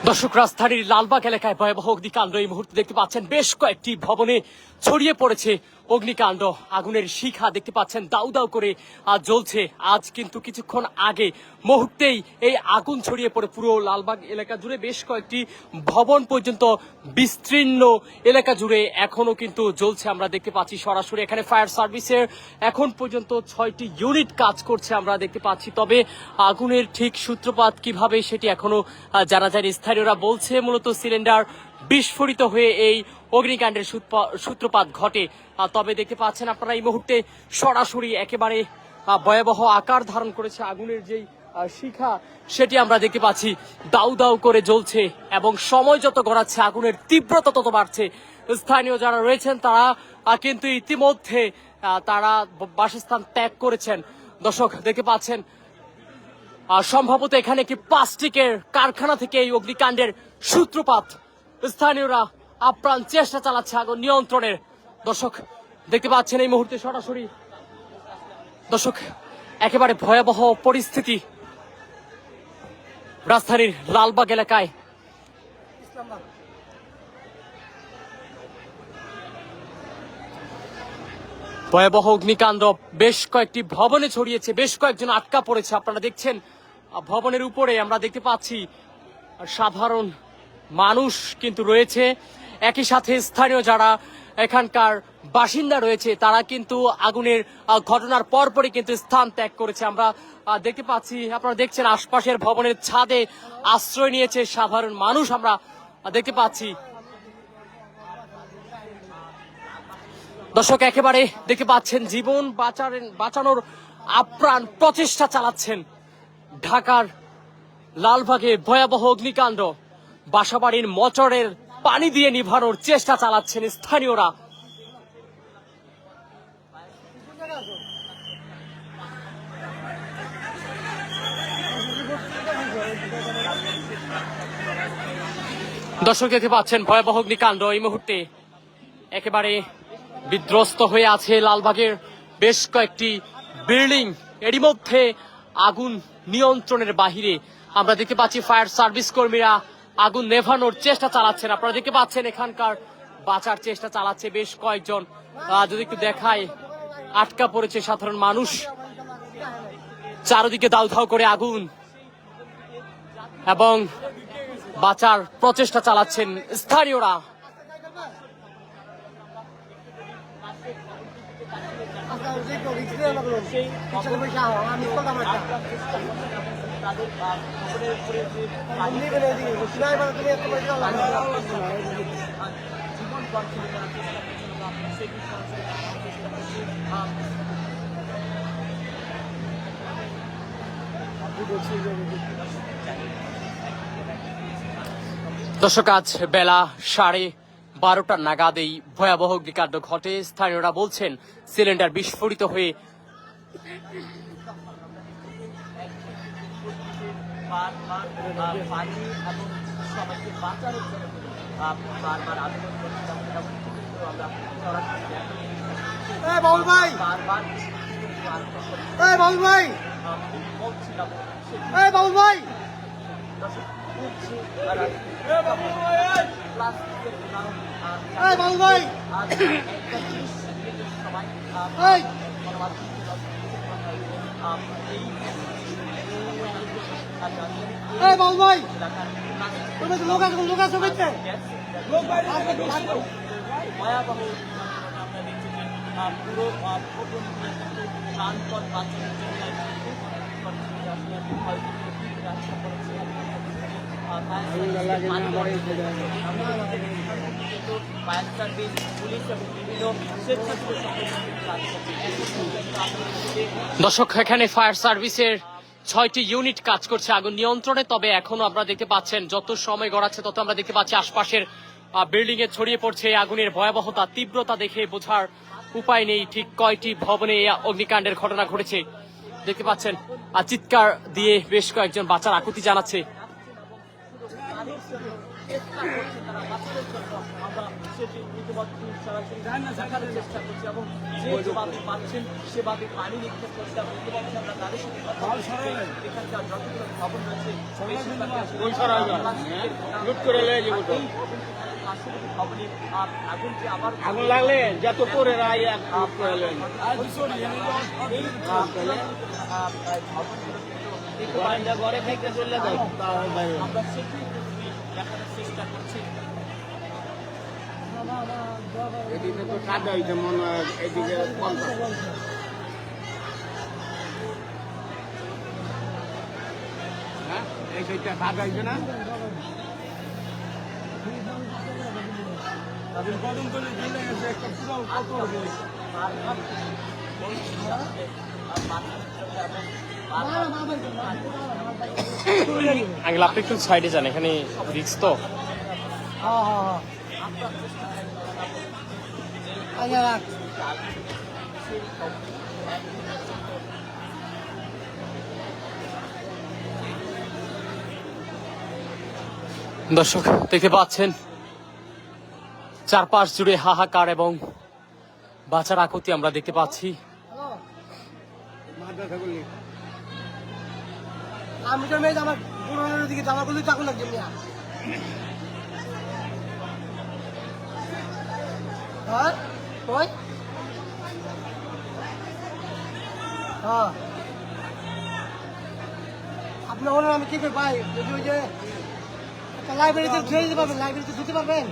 দর্শক, রাজধানীর লালবাগ এলাকায় ভয়াবহ অগ্নিকাণ্ড এই মুহূর্তে দেখতে পাচ্ছেন। বেশ কয়েকটি ভবনে ছড়িয়ে পড়েছে অগ্নিকাণ্ড। আগুনের শিখা দেখতে পাচ্ছেন দাউ দাউ করে জ্বলছে। আজ কিন্তু কিছুক্ষণ আগে মুহূর্তেই এই আগুন ছড়িয়ে পড়ে পুরো লালবাগ এলাকা জুড়ে। বেশ কয়েকটি ভবন পর্যন্ত বিস্তীর্ণ এলাকা জুড়ে এখনো কিন্তু জ্বলছে। আমরা দেখতে পাচ্ছি সরাসরি এখানে ফায়ার সার্ভিসের এখন পর্যন্ত 6টি ইউনিট কাজ করছে আমরা দেখতে পাচ্ছি। তবে আগুনের ঠিক সূত্রপাত কিভাবে সেটি এখনো জানা যায়নি। স্থানীয়রা বলছে মূলত সিলিন্ডার বিস্ফোরিত হয়ে এই অগ্নিকাণ্ডের সূত্রপাত ঘটে। তবে দেখতে পাচ্ছেন আপনারা এই মুহূর্তে সরাসরি একেবারে ভয়াবহ আকার ধারণ করেছে আগুনের যেই শিখা, সেটি আমরা দেখতে পাচ্ছি দাউ দাউ করে জ্বলছে এবং সময় যত গড়াচ্ছে আগুনের তীব্রতা তত বাড়ছে। স্থানীয় যারা রয়েছেন তারা কিন্তু ইতিমধ্যে তারা বাসস্থান ত্যাগ করেছেন। দর্শক দেখতে পাচ্ছেন সম্ভবত এখানে একটি প্লাস্টিকের কারখানা থেকে এই অগ্নিকাণ্ডের সূত্রপাত। স্থানীয়রা আপ্রাণ চেষ্টা চালাচ্ছে আগুন নিয়ন্ত্রণের। দর্শক দেখতে পাচ্ছেন এই মুহূর্তে সরাসরি দর্শক একেবারে ভয়াবহ পরিস্থিতি রাজধানীর লালবাগ এলাকায়। ভয়াবহ অগ্নিকাণ্ড বেশ কয়েকটি ভবনে ছড়িয়েছে, বেশ কয়েকজন আটকা পড়েছে। আপনারা দেখছেন ভবনের উপরে আমরা দেখতে পাচ্ছি সাধারণ মানুষ কিন্তু রয়েছে। একই সাথে স্থানীয় যারা এখানকার বাসিন্দা রয়েছে তারা কিন্তু আগুনের ঘটনার পরপরই কিন্তু স্থান ত্যাগ করেছে। আমরা দেখতে পাচ্ছি, আপনারা দেখছেন আশপাশের ভবনের ছাদে আশ্রয় নিয়েছে সাধারণ মানুষ। আমরা দেখতে পাচ্ছি দর্শক একেবারে দেখতে পাচ্ছেন জীবন বাঁচানোর আপ্রাণ প্রচেষ্টা চালাচ্ছেন। ঢাকার লালবাগে ভয়াবহ অগ্নিকাণ্ড, বাসাবাড়ির মোটরের পানি দিয়ে নিভানোর চেষ্টা চালাচ্ছেন স্থানীয়রা। দর্শক দেখতে পাচ্ছেন ভয়াবহ অগ্নিকাণ্ড এই মুহূর্তে একেবারে বিধ্বস্ত হয়ে আছে লালবাগের বেশ কয়েকটি বিল্ডিং। এরই মধ্যে আগুন নিয়ন্ত্রণের বাহিরে। আমরা দেখতে পাচ্ছি ফায়ার সার্ভিস কর্মীরা আগুন নেভানোর চেষ্টা চালাচ্ছেন। আপনারা দেখতে পাচ্ছেন এখানকার বাঁচার চেষ্টা চালাচ্ছে বেশ কয়েকজন। যদি একটু দেখায়, আটকা পড়েছে সাধারণ মানুষ। চারদিকে দাউ দাউ করে আগুন এবং বাঁচার প্রচেষ্টা চালাচ্ছেন স্থানীয়রা। দর্শক আজ বেলা 12:30 নাগাদ এই ভয়াবহ অগ্নিকাণ্ড ঘটে। স্থানীয়রা বলছেন সিলিন্ডার বিস্ফোরিত হয়ে দর্শক এখানে ফায়ার সার্ভিসের 6টি ইউনিট কাজ করছে আগুন নিয়ন্ত্রণে। তবে এখনো আপনারা দেখতে পাচ্ছেন যত সময় গড়াচ্ছে তত আমরা দেখতে পাচ্ছি আশপাশের বিল্ডিং এ ছড়িয়ে পড়ছে আগুনের ভয়াবহতা। তীব্রতা দেখে বোঝার উপায় নেই ঠিক কয়টি ভবনে অগ্নিকাণ্ডের ঘটনা ঘটেছে। দেখতে পাচ্ছেন চিৎকার দিয়ে বেশ কয়েকজন বাঁচার আকুতি জানাচ্ছে। চেষ্টা করছে তারা বাঁচানোর জন্য। আমরা সেটি ইতিমধ্যে সরাসরি দেখানোর চেষ্টা করছি এবং যে বাদে পাচ্ছেন সে বাদে পানি নিক্ষেপ করছে এবং ইতিমধ্যে আমরা তাদের সাথে কথা বলছি। এখানকার যতগুলো ভবন রয়েছে আগুন লাগলে যত করে ঘরে থেকে চলে যায় আমরা সেটি দেখানোর চেষ্টা করছি। এদিকে তো সাদা হয়েছে মনে হয়, এদিকে হ্যাঁ এই সাইডটা সাদা হয়েছে না। আঙ্কেল আপনি একটু সাইডে যান, এখানে রিস্ক তো। দর্শক দেখতে পাচ্ছেন চারপাশ জুড়ে হাহাকার এবং বাঁচার আকুতি আমরা দেখতে পাচ্ছি। আমি তো মেয়ে আমার পুরোনোর দিকে জামা করলে চাকু লাগছে মিয়া। হ্যাঁ ওই হ্যাঁ আপনার ওনার আমি কি করে পাই ওই যে লাইব্রেরিতে ধুয়ে দিতে পারবেন, লাইব্রেরিতে ধুতে পারবেন।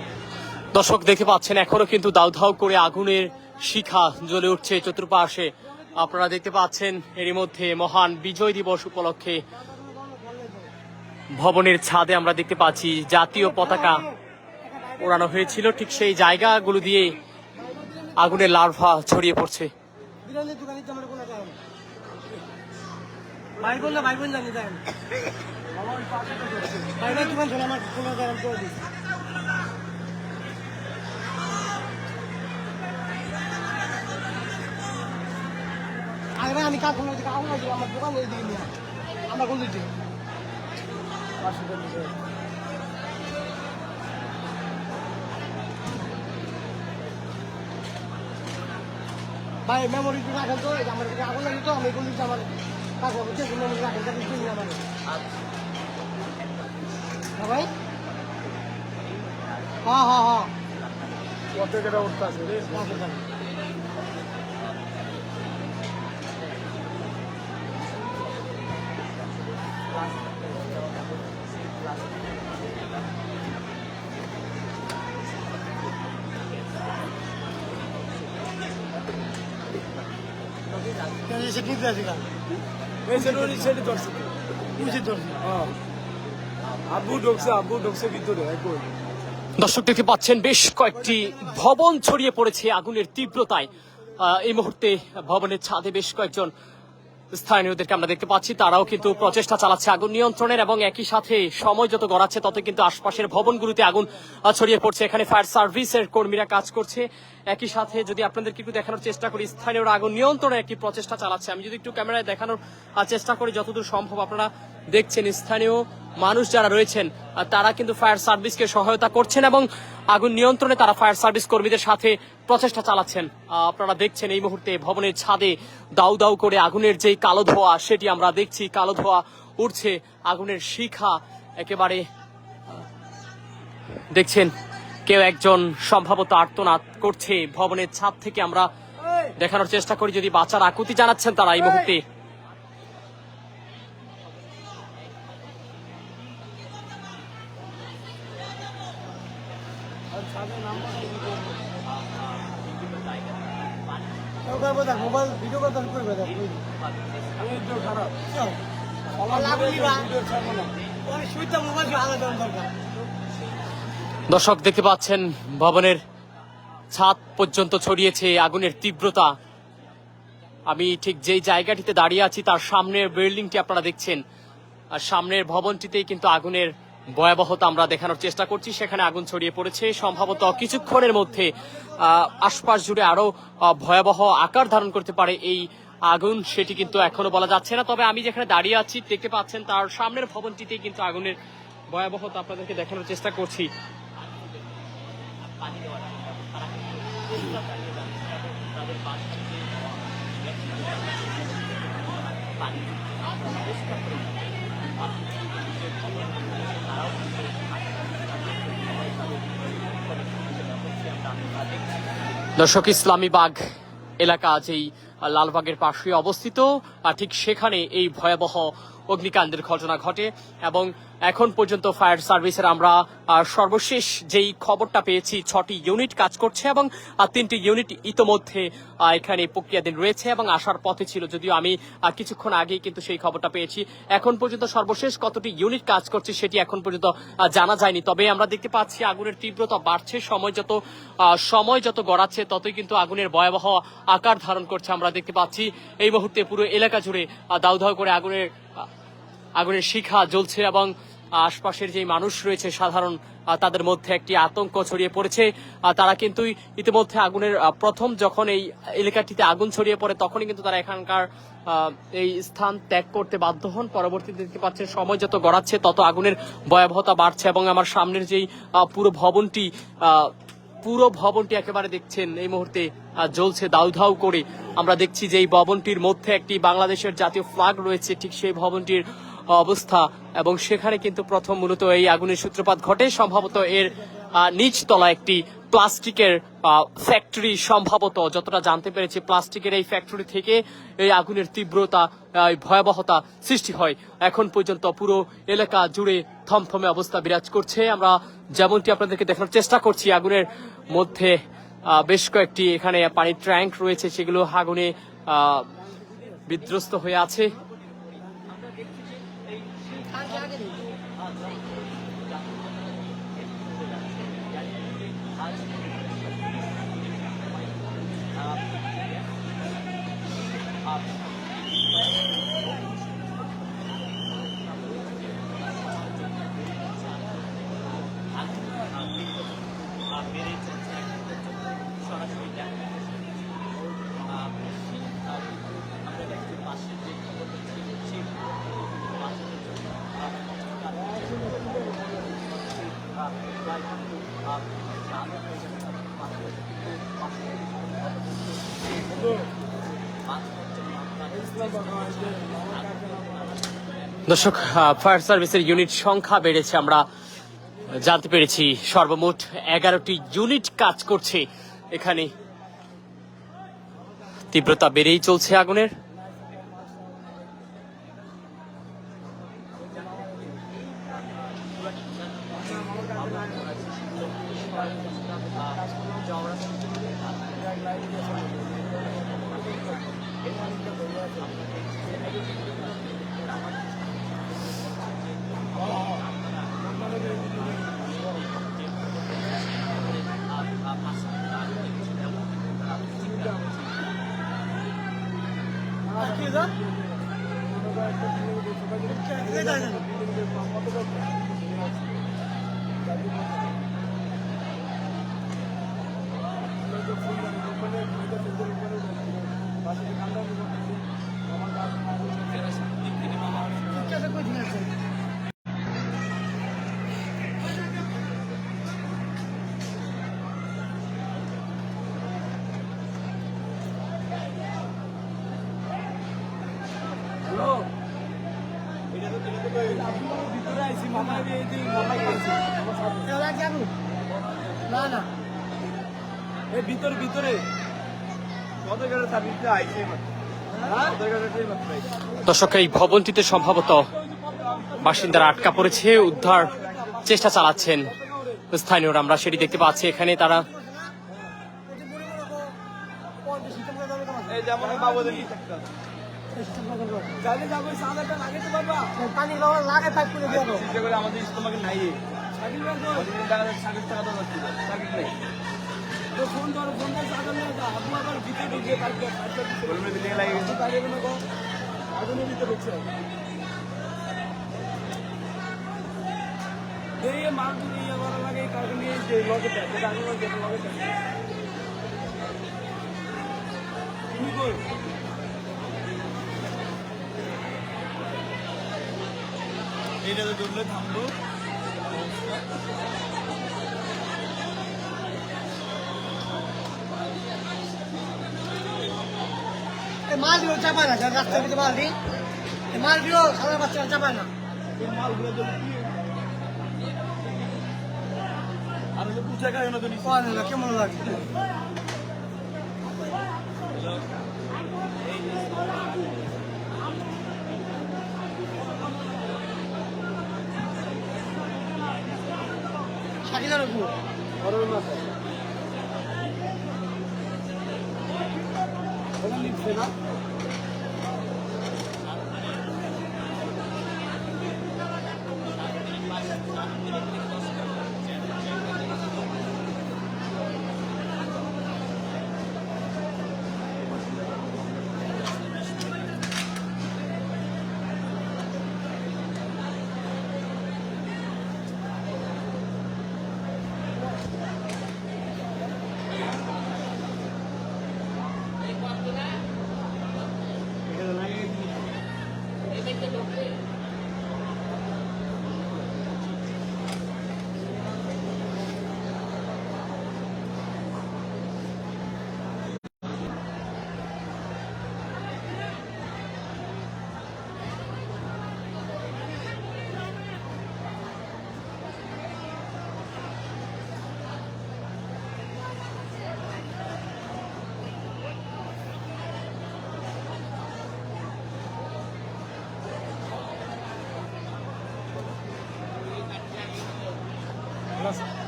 দর্শক দেখতে পাচ্ছেন এখনো কিন্তু দাউ ধাউ করে আগুনের শিখা জ্বলে উঠছে চতুর্পাশে। আপনারা দেখতে পাচ্ছেন এরই মধ্যে মহান বিজয় দিবস উপলক্ষে ভবনের ছাদে আমরা দেখতে পাচ্ছি জাতীয় পতাকা ওড়ানো হয়েছিল, ঠিক সেই জায়গাগুলো দিয়ে আগুনের লার্ভা ছড়িয়ে পড়ছে। ভাই বোন না ভাই বোন জানি দেন ভাই বোন দোকান ছিল আমার কোনো কারণ করে দিই। আগে আমি কাজ করলে আগুন লাগবে আমার দোকান এই দিকে নিয়ে আমরা কোন দিকে ভাই মেমোরি রাখেন তো আমার আগুন লাগে তো আমি কোন দিকে আমার কাজ করতে মেমোরি রাখেন তাহলে দিন আমার ভাই হ্যাঁ হ্যাঁ হ্যাঁ কত টাকা উঠতে আছে রে দর্শক দেখতে পাচ্ছেন বেশ কয়েকটি ভবন ছড়িয়ে পড়েছে আগুনের তীব্রতায়। এই মুহূর্তে ভবনের ছাদে বেশ কয়েকজন স্থানীয়দেরকে আমরা দেখতে পাচ্ছি, তারাও কিন্তু প্রচেষ্টা চালাচ্ছে আগুন নিয়ন্ত্রণের এবং একই সাথে সময় যত গড়াচ্ছে তত কিন্তু আশপাশের ভবনগুলোতে আগুন ছড়িয়ে পড়ছে। এখানে ফায়ার সার্ভিসের কর্মীরা কাজ করছে। একই সাথে যদি আপনাদেরকে একটু দেখানোর চেষ্টা করি, স্থানীয়রা আগুন নিয়ন্ত্রণের একটি প্রচেষ্টা চালাচ্ছে। আমি যদি একটু ক্যামেরায় দেখানোর চেষ্টা করি যতদূর সম্ভব, আপনারা দেখছেন স্থানীয় মানুষ যারা রয়েছেন তারা কিন্তু ফায়ার সার্ভিসকে সহায়তা করছেন এবং আগুন নিয়ন্ত্রণে তারা ফায়ার সার্ভিস কর্মীদের সাথে প্রচেষ্টা চালাচ্ছেন। আপনারা দেখছেন এই মুহূর্তে ভবনের ছাদে দাউ দাউ করে আগুনের যে কালো ধোঁয়া সেটি আমরা দেখছি, কালো ধোঁয়া উঠছে, আগুনের শিখা একেবারে দেখছেন। কেউ একজন সম্ভবত আর্তনাদ করছে ভবনের ছাদ থেকে, আমরা দেখানোর চেষ্টা করি যদি বাঁচার আকুতি জানাচ্ছেন তারা এই মুহূর্তে। মোবাইল ভিডিও কথা করবে দর্শক দেখতে পাচ্ছেন ভবনের ছাদ পর্যন্ত ছড়িয়েছে আগুনের তীব্রতা। আমি ঠিক যেই জায়গাটিতে দাঁড়িয়ে আছি তার সামনের বিল্ডিংটি আপনারা দেখছেন, আর সামনের ভবনটিতেই কিন্তু আগুনের ভয়াবহতা আমরা দেখানোর চেষ্টা করছি। সেখানে আগুন ছড়িয়ে পড়েছে, সম্ভবত কিছুক্ষণের মধ্যে আশপাশ জুড়ে আরো ভয়াবহ আকার ধারণ করতে পারে এই আগুন, সেটি কিন্তু এখনো বলা যাচ্ছে না। তবে আমি যেখানে দাঁড়িয়ে আছি দেখতে পাচ্ছেন তার সামনের ভবনটিতেই কিন্তু আগুনের ভয়াবহতা আপনাদেরকে দেখানোর চেষ্টা করছি। দর্শক, ইসলামী বাগ এলাকা যেই লালবাগের পাশে অবস্থিত, আর ঠিক সেখানে এই ভয়াবহ অগ্নিকাণ্ডের ঘটনা ঘটে এবং এখন পর্যন্ত ফায়ার সার্ভিসের আমরা সর্বশেষ যেই খবরটা পেয়েছি 6টি ইউনিট কাজ করছে এবং 3টি ইউনিট ইতোমধ্যে এখানে প্রক্রিয়াধীন রয়েছে এবং আসার পথে ছিল, যদিও আমি কিছুক্ষণ আগেই কিন্তু সেই খবরটা পেয়েছি। এখন পর্যন্ত সর্বশেষ কতটি ইউনিট কাজ করছে সেটি এখন পর্যন্ত জানা যায়নি। তবে আমরা দেখতে পাচ্ছি আগুনের তীব্রতা বাড়ছে, সময় যত গড়াচ্ছে ততই কিন্তু আগুনের ভয়াবহ আকার ধারণ করছে। আমরা দেখতে পাচ্ছি এই মুহূর্তে পুরো এলাকা জুড়ে দাউ দাউ করে আগুনের শিখা জ্বলছে এবং আশপাশের যে মানুষ রয়েছে সাধারণ তাদের মধ্যে একটি আতঙ্ক ছড়িয়ে পড়েছে। তারা কিন্তু ইতিমধ্যে আগুনের প্রথম যখন এই এলাকাটিতে আগুন ছড়িয়ে পড়ে তখনই কিন্তু তারা এখানকার এই স্থান ত্যাগ করতে বাধ্য হন। পরবর্তীতে দেখতে পাচ্ছেন সময় যত গড়াচ্ছে তত আগুনের ভয়াবহতা বাড়ছে এবং আমার সামনের যেই পুরো ভবনটি একেবারে দেখছেন এই মুহূর্তে জ্বলছে দাউ ধাউ করে। আমরা দেখছি যে এই ভবনটির মধ্যে একটি বাংলাদেশের জাতীয় ফ্ল্যাগ রয়েছে, ঠিক সেই ভবনটির অবস্থা, এবং সেখানে কিন্তু প্রথম মূলত এই আগুনের সূত্রপাত ঘটে। সম্ভবত এর নিচতলা একটি প্লাস্টিকের ফ্যাক্টরি, সম্ভবত যতটা জানতে পেরেছি প্লাস্টিকের এই ফ্যাক্টরি থেকে এই আগুনের তীব্রতা, ভয়াবহতা সৃষ্টি হয়। এখন পর্যন্ত পুরো এলাকা জুড়ে থমথমে অবস্থা বিরাজ করছে। আমরা যেমনটি আপনাদেরকে দেখানোর চেষ্টা করছি, আগুনের মধ্যে বেশ কয়েকটি এখানে পানির ট্যাঙ্ক রয়েছে, সেগুলো আগুনে বিধ্বস্ত হয়ে আছে। দর্শক, ফায়ার সার্ভিসের ইউনিট সংখ্যা বেড়েছে, আমরা জানতে পেরেছি সর্বমোট 11টি ইউনিট কাজ করছে এখানে। তীব্রতা বেড়েই চলছে আগুনের। দর্শক, এই ভবনটিতে সম্ভবত বাসিন্দারা আটকা পড়েছে, উদ্ধার চেষ্টা চালাচ্ছেন স্থানীয়রা। আমরা সেটি দেখতে পাচ্ছি এখানে তারা এটা তো থামবো। মাল দিও চাপায় না রাস্তার ভিতরে মাল দিই মাল দিও সারা বাচ্চারা চাপায় না আর পুষে খাই না তো কেমন লাগে শাকিলার উপর নিচ্ছে না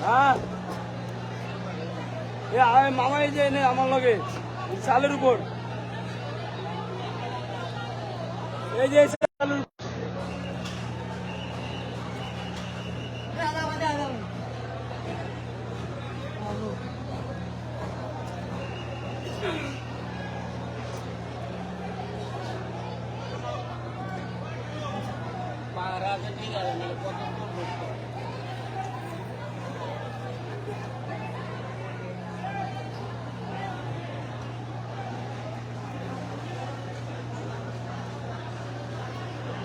হ্যাঁ মামা এই যে এনে আমার লগে চালের উপর এই যে চালের পাহারা আছে ঠিক আছে